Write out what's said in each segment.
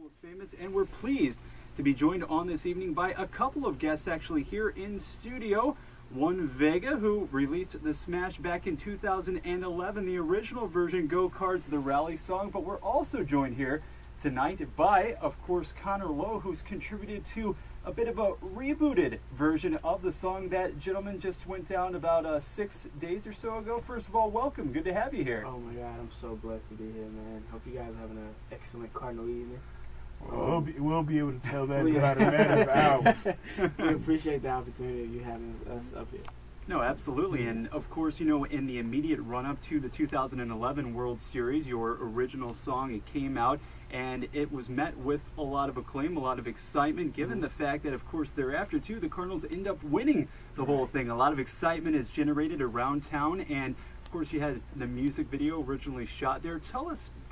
Almost Famous, and we're pleased to be joined on this evening by a couple of guests actually here in studio. One, Vega, who released the smash back in 2011, the original version, Go Cards, the rally song. But we're also joined here tonight by, of course, Connor Lowe, who's contributed to a bit of a rebooted version of the song. That gentleman just went down about 6 days or so ago. First of all, welcome. Good to have you here. Oh my God, I'm so blessed to be here, man. Hope you guys are having an excellent Cardinal evening. We'll be able to tell that in about a matter of hours. We appreciate the opportunity of you having us up here. No, absolutely. And of course, you know, in the immediate run-up to the 2011 World Series, your original song, it came out and it was met with a lot of acclaim, a lot of excitement, given the fact that, of course, thereafter, too, the Cardinals end up winning the whole thing. A lot of excitement is generated around town, and of course, you had the music video originally shot there.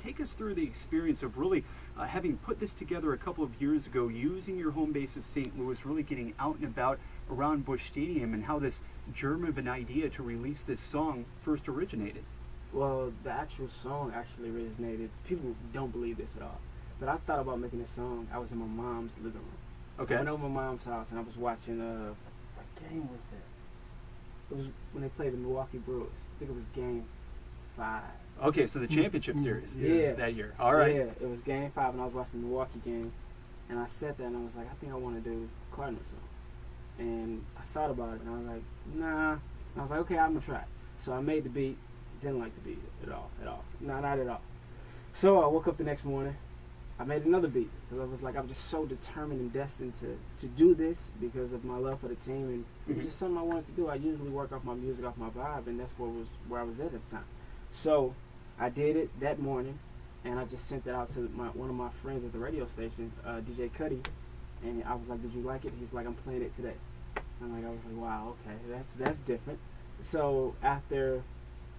Take us through the experience of really having put this together a couple of years ago, using your home base of St. Louis, really getting out and about around Busch Stadium, and how this germ of an idea to release this song first originated. Well, the actual song actually originated. People don't believe this at all, but I thought about making this song. I was in my mom's living room. Okay. I went over to my mom's house and I was watching. What game was that? It was when they played the Milwaukee Brewers. I think it was Game 5. Okay, so the championship series Yeah. that year. All right. Yeah, it was Game 5, and I was watching the Milwaukee game, and I sat there and I was like, I think I want to do Cardinal song. And I thought about it, and I was like, nah. And I was like, okay, I'm gonna try it. So I made the beat. Didn't like the beat at all. Not at all. So I woke up the next morning. I made another beat because I was like, I'm just so determined and destined to do this because of my love for the team, and it was just something I wanted to do. I usually work off my music, off my vibe, and that's where I was at the time. So I did it that morning, and I just sent it out to one of my friends at the radio station, DJ Cuddy, and I was like, did you like it? He's like, I'm playing it today. I was like, wow, okay, that's different. So after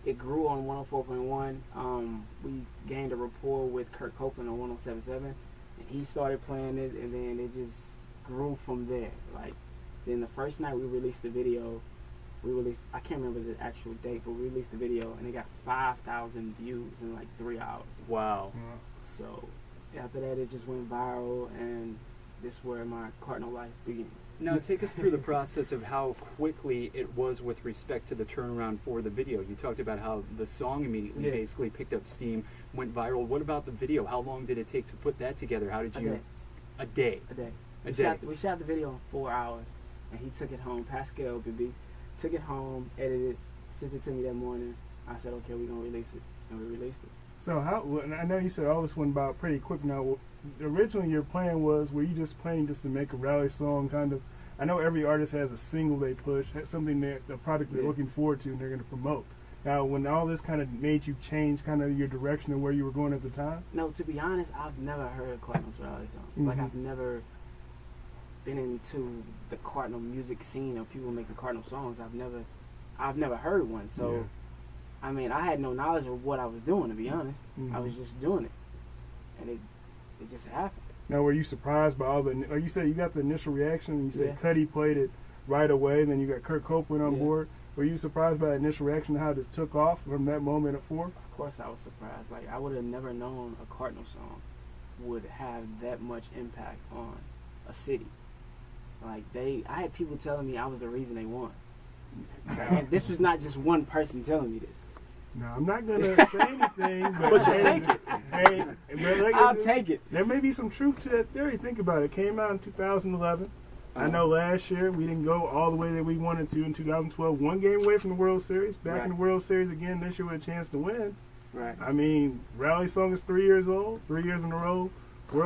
it grew on 104.1, we gained a rapport with Kurt Copeland on 107.7, and he started playing it, and then it just grew from there. Like, then the first night we released the video, I can't remember the actual date, but we released the video, and it got 5,000 views in like 3 hours. Wow. So after that, it just went viral, and this is where my Cardinal life began. Now, take us through the process of how quickly it was with respect to the turnaround for the video. You talked about how the song immediately basically picked up steam, went viral. What about the video? How long did it take to put that together? How did you... A day. We shot the video in 4 hours, and he took it home. Pascal, baby, took it home, edited, sent it to me that morning. I said, okay, we're going to release it, and we released it. So and I know you said all this went about pretty quick now. Originally your plan were you just planning just to make a rally song kind of? I know every artist has a single they push, something a product they're looking forward to and they're going to promote. Now, when all this kind of made you change kind of your direction of where you were going at the time? No, to be honest, I've never heard a Cardinals rally song. Like, I've never been into the Cardinal music scene of people making Cardinal songs. I've never heard one. So, I mean, I had no knowledge of what I was doing, to be honest. I was just doing it. And it just happened. Now, were you surprised by all like you said, you got the initial reaction, and you said Cuddy played it right away, and then you got Kurt Copeland on board. Were you surprised by the initial reaction, how this took off from that moment at 4? Of course I was surprised. Like, I would have never known a Cardinal song would have that much impact on a city. Like, I had people telling me I was the reason they won. And this was not just one person telling me this. No, I'm not going to say anything, but you take it. I'll take it. There may be some truth to that theory. Think about it. It came out in 2011. I know last year we didn't go all the way that we wanted to in 2012. One game away from the World Series. Back in the World Series again this year with a chance to win. Right. I mean, rally song is 3 years old, 3 years in a row.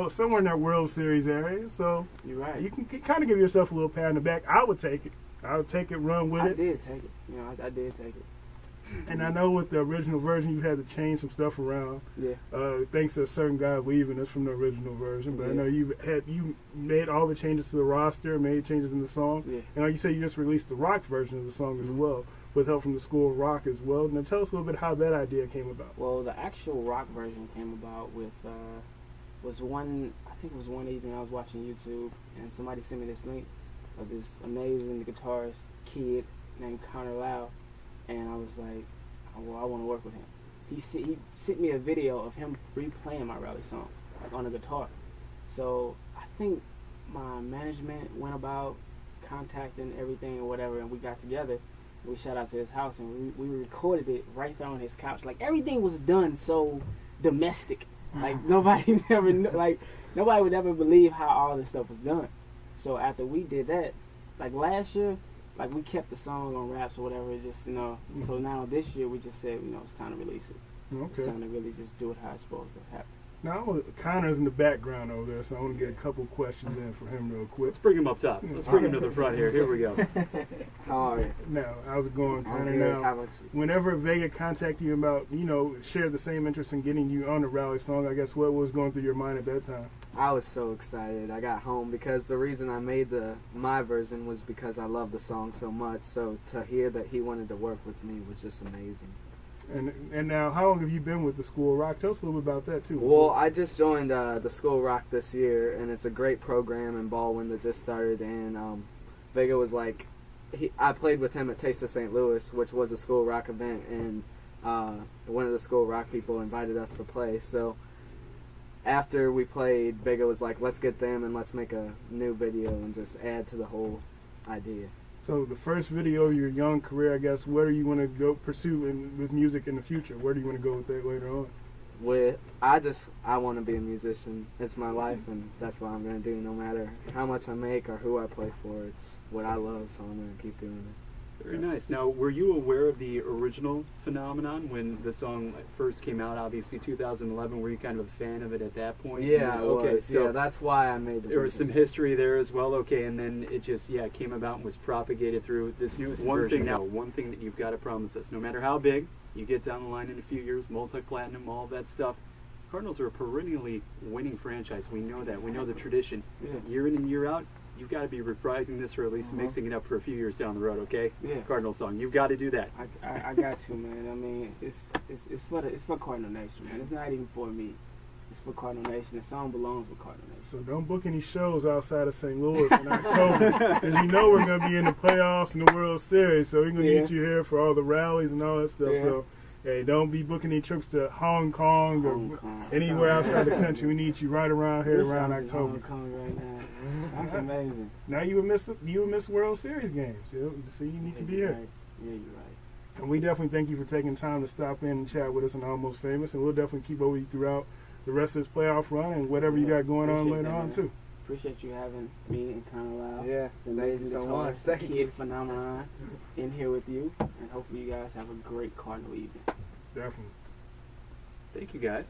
Somewhere in that World Series area. So you're right. You can kind of give yourself a little pat on the back. I would take it. I would take it, run with it. I did take it. You know, I did take it. And I know with the original version, you had to change some stuff around. Yeah. Thanks to a certain guy leaving us from the original version. But I know you made all the changes to the roster, made changes in the song. Yeah. And like you said, you just released the rock version of the song as well, with help from the School of Rock as well. Now tell us a little bit how that idea came about. Well, the actual rock version came about with one evening I was watching YouTube, and somebody sent me this link of this amazing guitarist kid named Connor Lowe. And I was like, well, I want to work with him. He sent me a video of him replaying my rally song, like on a guitar. So I think my management went about contacting everything or whatever, and we got together. We shot out to his house, and we recorded it right there on his couch. Like, everything was done so domestic. Like, nobody would ever believe how all this stuff was done. So after we did that, like last year, like we kept the song on raps or whatever, just, you know. So now this year we just said, you know, it's time to release it. Okay. It's time to really just do it how it's supposed to happen. Now, Connor's in the background over there, so I want to get a couple questions in for him real quick. Let's bring him up top. Let's bring him to the front here. Here we go. How are you? Now, how's it going, Connor? I'm good. Now, How about you? whenever Vega contacted you about, you know, share the same interest in getting you on the rally song, I guess what was going through your mind at that time? I was so excited. I got home because the reason I made my version was because I love the song so much. So to hear that he wanted to work with me was just amazing. And now, how long have you been with the School of Rock? Tell us a little bit about that, too. Well, I just joined the School of Rock this year, and it's a great program in Baldwin that just started. And Vega was like, I played with him at Taste of St. Louis, which was a School of Rock event, and one of the School of Rock people invited us to play. So after we played, Vega was like, let's get them and let's make a new video and just add to the whole idea. So the first video of your young career, I guess, where do you want to go pursue with music in the future? Where do you want to go with that later on? I want to be a musician. It's my life, and that's what I'm going to do. No matter how much I make or who I play for, it's what I love, so I'm going to keep doing it. Very nice. Now, were you aware of the original phenomenon when the song first came out? Obviously, 2011. Were you kind of a fan of it at that point? Yeah, okay. So yeah, that's why I made the there was some history there as well. Okay, and then it just came about and was propagated through this newest version. One thing that you've got to promise us: no matter how big you get down the line in a few years, multi-platinum, all that stuff. Cardinals are a perennially winning franchise. We know that. We know the tradition. Yeah. Year in and year out, you've got to be reprising this or at least mixing it up for a few years down the road, okay? Yeah. Cardinal song. You've got to do that. I got to, man. I mean, it's for Cardinal Nation, man. It's not even for me. It's for Cardinal Nation. The song belongs with Cardinal Nation. So don't book any shows outside of St. Louis in October, because you know we're going to be in the playoffs and the World Series, so we're going to need you here for all the rallies and all that stuff. Yeah. So, hey, don't be booking any trips to Hong Kong or anywhere outside the country. We need you right around here around October. Hong Kong right now. That's amazing. Now you would miss World Series games. So you need to be here. Right. Yeah, you're right. And we definitely thank you for taking time to stop in and chat with us on Almost Famous, and we'll definitely keep over you throughout the rest of this playoff run and whatever you got going on later on too. Appreciate you having me and Connor. Yeah, thank you so much. Thank you. Kid Phenomenon in here with you, and hopefully you guys have a great Cardinal evening. Definitely. Thank you, guys.